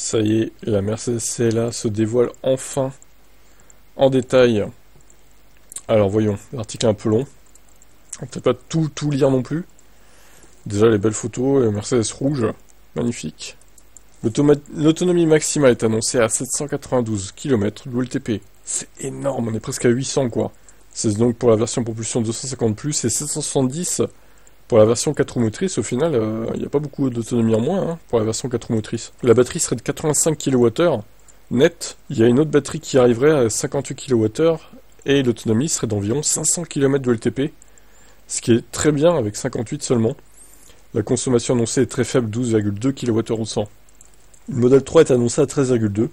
Ça y est, la Mercedes CLA se dévoile enfin en détail. Alors voyons, l'article est un peu long. On ne peut pas tout lire non plus. Déjà les belles photos, Mercedes rouge, magnifique. L'autonomie maximale est annoncée à 792 km, l'ULTP. C'est énorme, on est presque à 800 quoi. C'est donc pour la version propulsion 250+, et 770 pour la version 4 roues motrices. Au final, il n'y a pas beaucoup d'autonomie en moins pour la version 4 roues motrices. La batterie serait de 85 kWh net. Il y a une autre batterie qui arriverait à 58 kWh et l'autonomie serait d'environ 500 km de LTP, ce qui est très bien avec 58 seulement. La consommation annoncée est très faible, 12,2 kWh au 100. Le modèle 3 est annoncé à 13,2.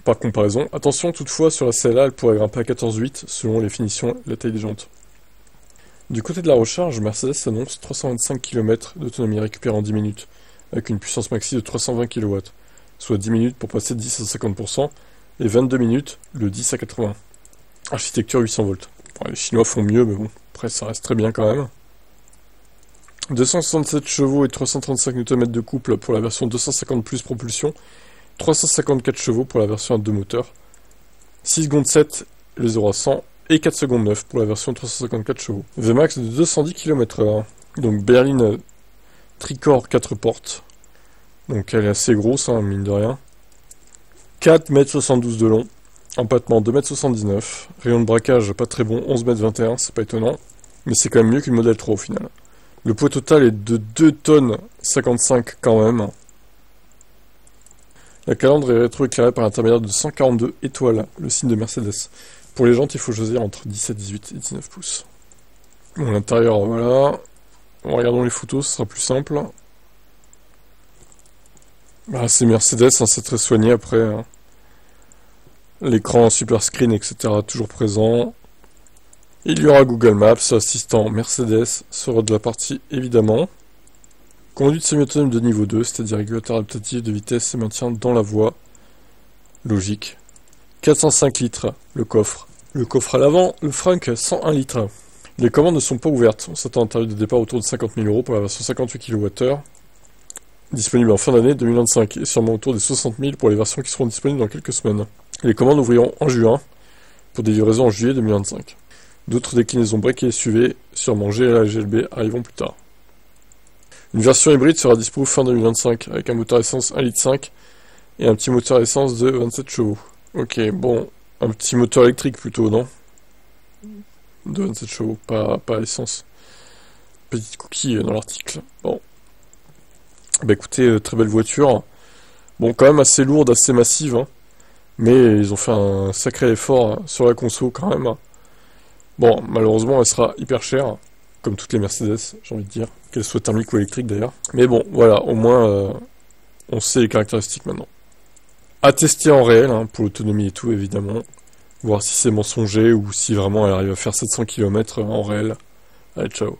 Par comparaison, attention toutefois, sur la CLA, elle pourrait grimper à 14,8 selon les finitions et la taille des jantes. Du côté de la recharge, Mercedes annonce 325 km d'autonomie récupérée en 10 minutes, avec une puissance maxi de 320 kW, soit 10 minutes pour passer de 10 à 50%, et 22 minutes le 10 à 80. Architecture 800 volts. Bon, les Chinois font mieux, mais bon, après ça reste très bien quand même. 267 chevaux et 335 Nm de couple pour la version 250+ propulsion, 354 chevaux pour la version à 2 moteurs, 6 secondes 7 le 0 à 100 et 4 secondes 9 pour la version 354 chevaux. Vmax de 210 km/h, donc berline tricorps 4 portes, donc elle est assez grosse, mine de rien. 4,72 m de long, empattement 2,79 m, rayon de braquage pas très bon, 11,21 m, c'est pas étonnant, mais c'est quand même mieux qu'une modèle 3 au final. Le poids total est de 2 tonnes 55 quand même. La calandre est rétroéclairée par l'intermédiaire de 142 étoiles, le signe de Mercedes. Pour les jantes, il faut choisir entre 17, 18 et 19 pouces. Bon, l'intérieur, voilà. Regardons les photos, ce sera plus simple. Bah, c'est Mercedes, c'est très soigné après. L'écran super screen, etc. toujours présent. Il y aura Google Maps, assistant Mercedes sera de la partie évidemment. Conduite semi-autonome de niveau 2, c'est-à-dire régulateur adaptatif de vitesse et maintien dans la voie. Logique. 405 litres, le coffre. Le coffre à l'avant, le Frank 101 litres. Les commandes ne sont pas ouvertes. On s'attend à un tarif de départ autour de 50 000 € pour la version 58 kWh. Disponible en fin d'année 2025 et sûrement autour des 60 000 pour les versions qui seront disponibles dans quelques semaines. Les commandes ouvriront en juin pour des livraisons en juillet 2025. D'autres déclinaisons break et SUV, sûrement GLA et GLB, arriveront plus tard. Une version hybride sera disponible fin 2025 avec un moteur essence 1,5 litre et un petit moteur essence de 27 chevaux. Ok, bon, un petit moteur électrique plutôt, non? De 27 chevaux, pas essence. Petite coquille dans l'article. Bon. Bah écoutez, très belle voiture. Bon, quand même assez lourde, assez massive, mais ils ont fait un sacré effort sur la conso quand même. Bon, malheureusement, elle sera hyper chère, comme toutes les Mercedes, j'ai envie de dire, qu'elles soient thermiques ou électriques d'ailleurs. Mais bon, voilà, au moins, on sait les caractéristiques maintenant. À tester en réel, pour l'autonomie et tout, évidemment. Voir si c'est mensonger ou si vraiment elle arrive à faire 700 km en réel. Allez, ciao.